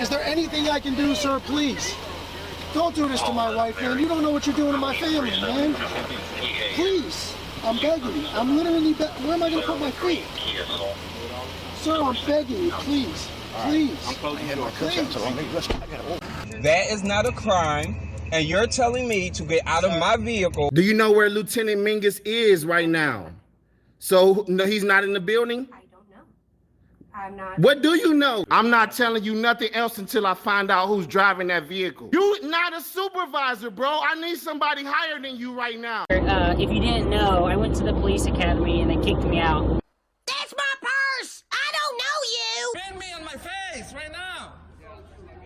Is there anything I can do, sir? Please. Don't do this to my wife, man. You don't know what you're doing to my family, man. Please. I'm begging you. I'm literally where am I going to put my feet? Sir, I'm begging you. Please. Please. Please. That is not a crime, and you're telling me to get out of my vehicle. Do you know where Lieutenant Mingus is right now? So, no, he's not in the building? I don't know. I'm not. What do you know? I'm not telling you nothing else until I find out who's driving that vehicle. You not a supervisor, bro. I need somebody higher than you right now. If you didn't know, I went to the police academy and they kicked me out. That's my purse! I don't know you! Spit me on my face right now.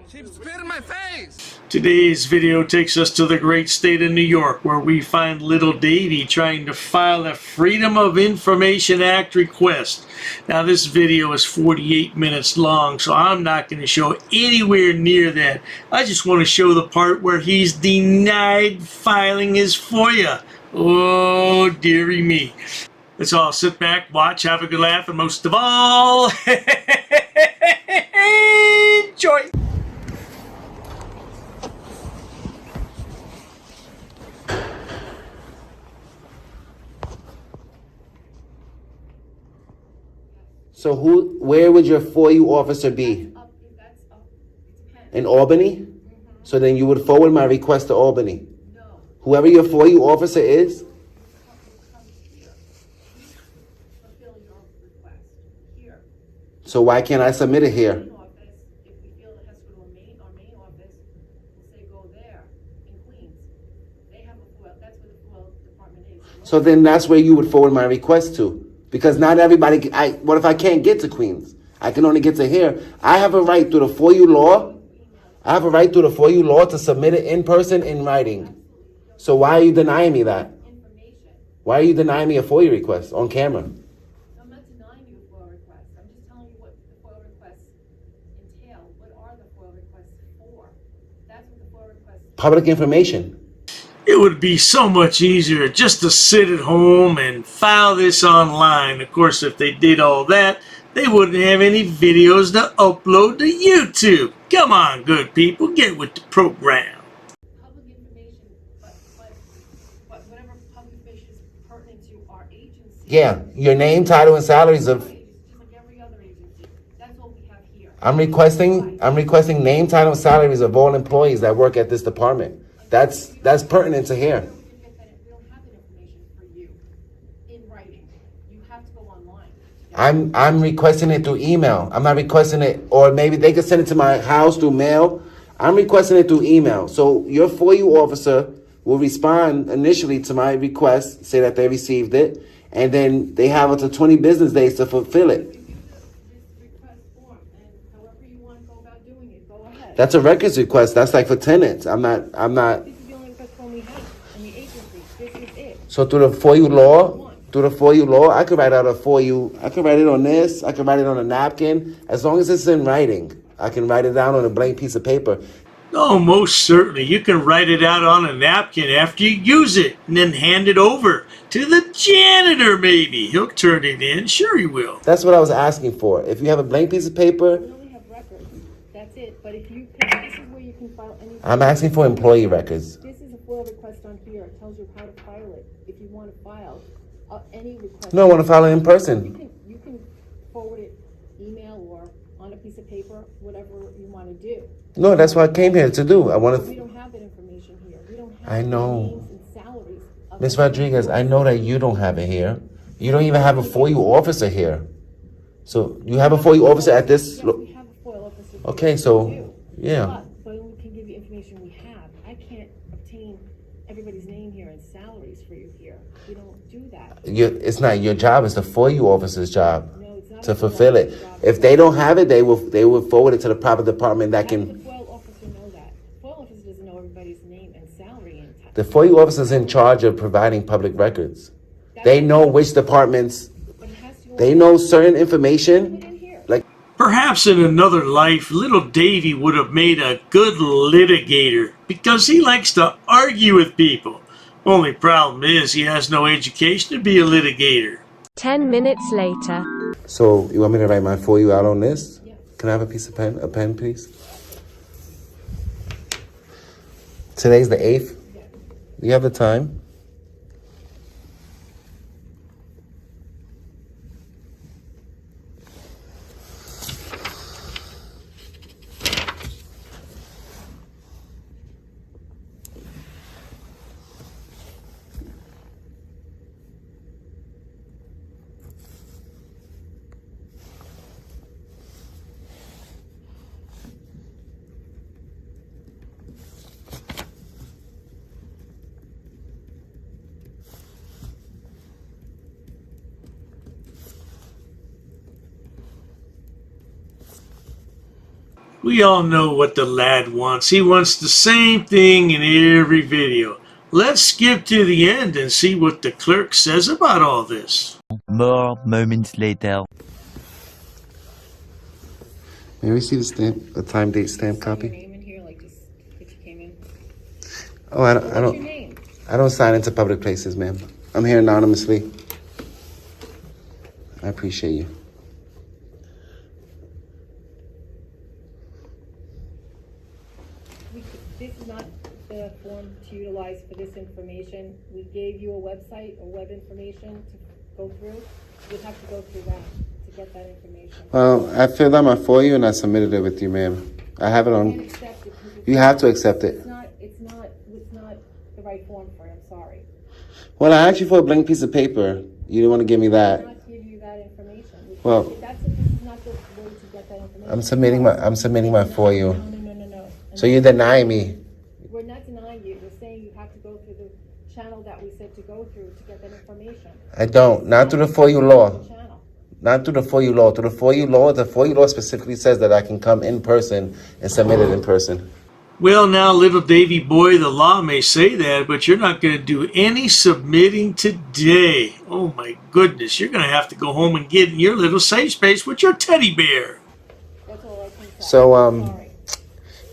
She spit in my face. Today's video takes us to the great state of New York, where we find little Davey trying to file a Freedom of Information Act request. Now this video is 48 minutes long, so I'm not going to show anywhere near that. I just want to show the part where he's denied filing his FOIA. Oh, dearie me. Let's all sit back, watch, have a good laugh, and most of all, enjoy. So where would your FOIA officer be? In Albany? So then you would forward my request to Albany? No. Whoever your FOIA officer is? So why can't I submit it here? So then that's where you would forward my request to. Because not everybody, what if I can't get to Queens? I can only get to here. I have a right through the FOIA law. I have a right through the FOIA law to submit it in person in writing. So why are you denying me that? Why are you denying me a FOIA request on camera? I'm not denying you a FOIA request. I'm just telling you what the FOIA requests entail. What are the FOIA requests for? That's what the FOIA requests. Public information. It would be so much easier just to sit at home and file this online. Of course, if they did all that, they wouldn't have any videos to upload to YouTube. Come on, good people, get with the program. Public information, but whatever public information is pertinent to our agency. Yeah, your name, title, and salaries of... Just like every other agency. That's what we have here. I'm requesting name, title, and salaries of all employees that work at this department. That's pertinent to here. We don't have that information for you in writing. You have to go online. I'm requesting it through email. I'm not requesting it, or maybe they could send it to my house through mail. I'm requesting it through email. So your FOIA officer will respond initially to my request, say that they received it, and then they have up to 20 business days to fulfill it. This request form, and however you want to go about doing it, go ahead. That's a records request. That's like for tenants. I'm not. This is the only request form we have in the agency. This is it. So through the FOIA law, I could write out a FOIA. I could write it on this. I could write it on a napkin. As long as it's in writing, I can write it down on a blank piece of paper. Oh, most certainly. You can write it out on a napkin after you use it and then hand it over to the janitor, maybe. He'll turn it in. Sure he will. That's what I was asking for. If you have a blank piece of paper... We only have records. That's it. But if you this is where you can file anything. I'm asking for employee records. This is a FOIA request on here. It tells you how to file it. If you want to file any request. No, I want to file it in person. You can forward it email or on a piece of paper, whatever you want to do. No, that's what I came here to do. I want We to... don't have that information here. We don't have I know. names and salaries. Ms. Rodriguez, I know that you don't have it here. You don't even have a FOIA officer here. So you have a FOIA officer at this... Yes, we have a FOIA officer. Okay, so, yeah. But we can give you information we have. I can't obtain everybody's name here and salaries for you here. We don't do that. It's not your job. It's the FOIA officer's job No, it's not to a fulfill it. job. If they don't have it, they will forward it to the proper department that How would can... the FOIA officer know that? FOIA officer doesn't know everybody's name and salary and tax. The FOIA officer's in charge of providing public records. They know which departments... But it has to go They know certain information. in here. Like... Perhaps in another life, little Davey would have made a good litigator because he likes to argue with people. Only problem is he has no education to be a litigator. 10 minutes later. So, you want me to write my FOIA out on this? Yeah. Can I have a pen, please? Today's the 8th. You have the time. We all know what the lad wants. He wants the same thing in every video. Let's skip to the end and see what the clerk says about all this. More moments later. May we see the stamp, the time date stamp copy? Your name in here, like just that you came in. Oh, I What's your don't. name? I don't sign into public places, ma'am. I'm here anonymously. I appreciate you. This is not the form to utilize for this information. We gave you a website or web information to go through. You'd have to go through that to get that information. Well, I filled out my FOIA and I submitted it with you, ma'am. I have it You on. can't accept it because You have to accept it. it's not the right form for it. I'm sorry. Well, I asked you for a blank piece of paper. You didn't want to give me I'm that. not giving you that information. Well, This is not the way to get that information. I'm submitting my FOIA. No. So you're denying me. We're not denying you. We're saying you have to go through the channel that we said to go through to get that information. I don't. Not through the FOIA law. Channel. Not through the FOIA law. Through the FOIA law specifically says that I can come in person and submit it in person. Well, now, little Davey boy, the law may say that, but you're not going to do any submitting today. Oh, my goodness. You're going to have to go home and get in your little safe space with your teddy bear. That's all I can say. So, Sorry.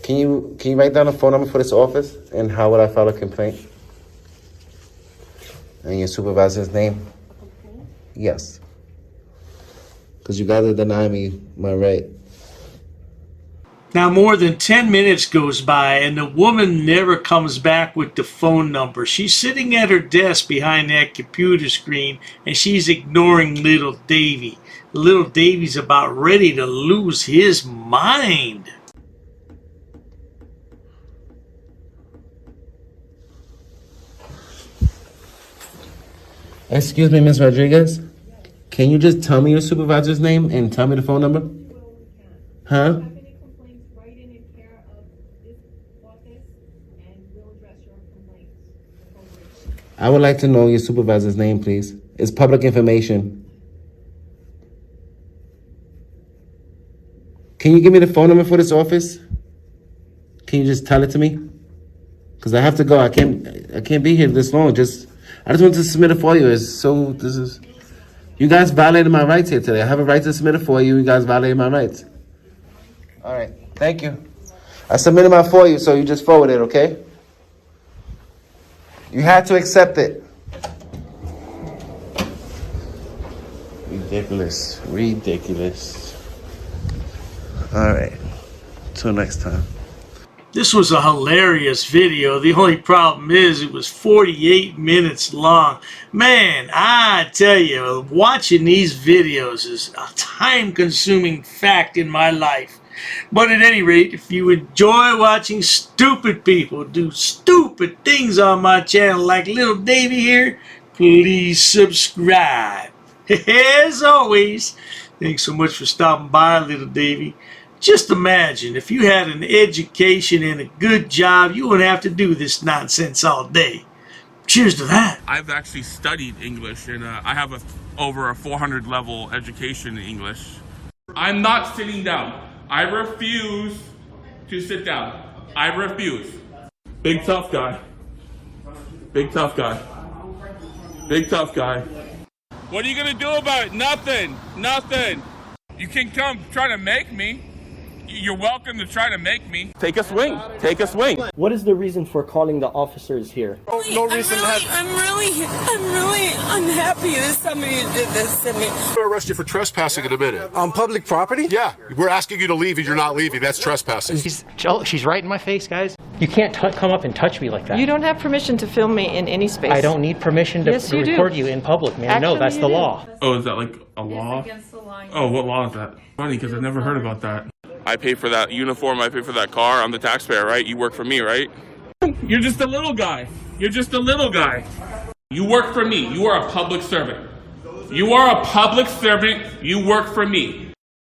can you write down a phone number for this office and how would I file a complaint? And your supervisor's name? A complaint? Yes. Because you guys are denying me my right. Now, more than 10 minutes goes by, and the woman never comes back with the phone number. She's sitting at her desk behind that computer screen, and she's ignoring little Davey. Little Davey's about ready to lose his mind. Excuse me, Ms. Rodriguez? Can you just tell me your supervisor's name and tell me the phone number? Huh? If you have any complaints, write in care of this office, and we'll address your complaints. I would like to know your supervisor's name, please. It's public information. Can you give me the phone number for this office? Can you just tell it to me? Because I have to go. I can't be here this long. I just want to submit it for you. You guys violated my rights here today. I have a right to submit it for you. You guys violated my rights. All right. Thank you. I submitted my for you, so you just forward it, okay? You had to accept it. Ridiculous. Ridiculous. All right. Till next time. This was a hilarious video. The only problem is it was 48 minutes long. Man, I tell you, watching these videos is a time-consuming fact in my life. But at any rate, if you enjoy watching stupid people do stupid things on my channel like little Davey here, please subscribe. As always, thanks so much for stopping by, little Davey. Just imagine, if you had an education and a good job, you wouldn't have to do this nonsense all day. Cheers to that. I've actually studied English, and I have over a 400 level education in English. I'm not sitting down. I refuse to sit down. I refuse. Big tough guy. Big tough guy. Big tough guy. What are you gonna do about it? Nothing. Nothing. You can come try to make me. You're welcome to try to make me. Take a swing. Take a swing. What is the reason for calling the officers here? No reason. I'm really unhappy that somebody did this to me. I'm going to arrest you for trespassing in a minute. On public property? Yeah. We're asking you to leave and you're not leaving. That's trespassing. She's right in my face, guys. You can't come up and touch me like that. You don't have permission to film me in any space. I don't need permission to Yes, you do. record you in public, man. No, Actually, that's you the do. law. Oh, is that like a law? Against the law. Oh, what law is that? Funny, because I've never heard about that. I pay for that uniform, I pay for that car, I'm the taxpayer, right? You work for me, right? You're just a little guy. You're just a little guy. You work for me. You are a public servant. You are a public servant. You work for me.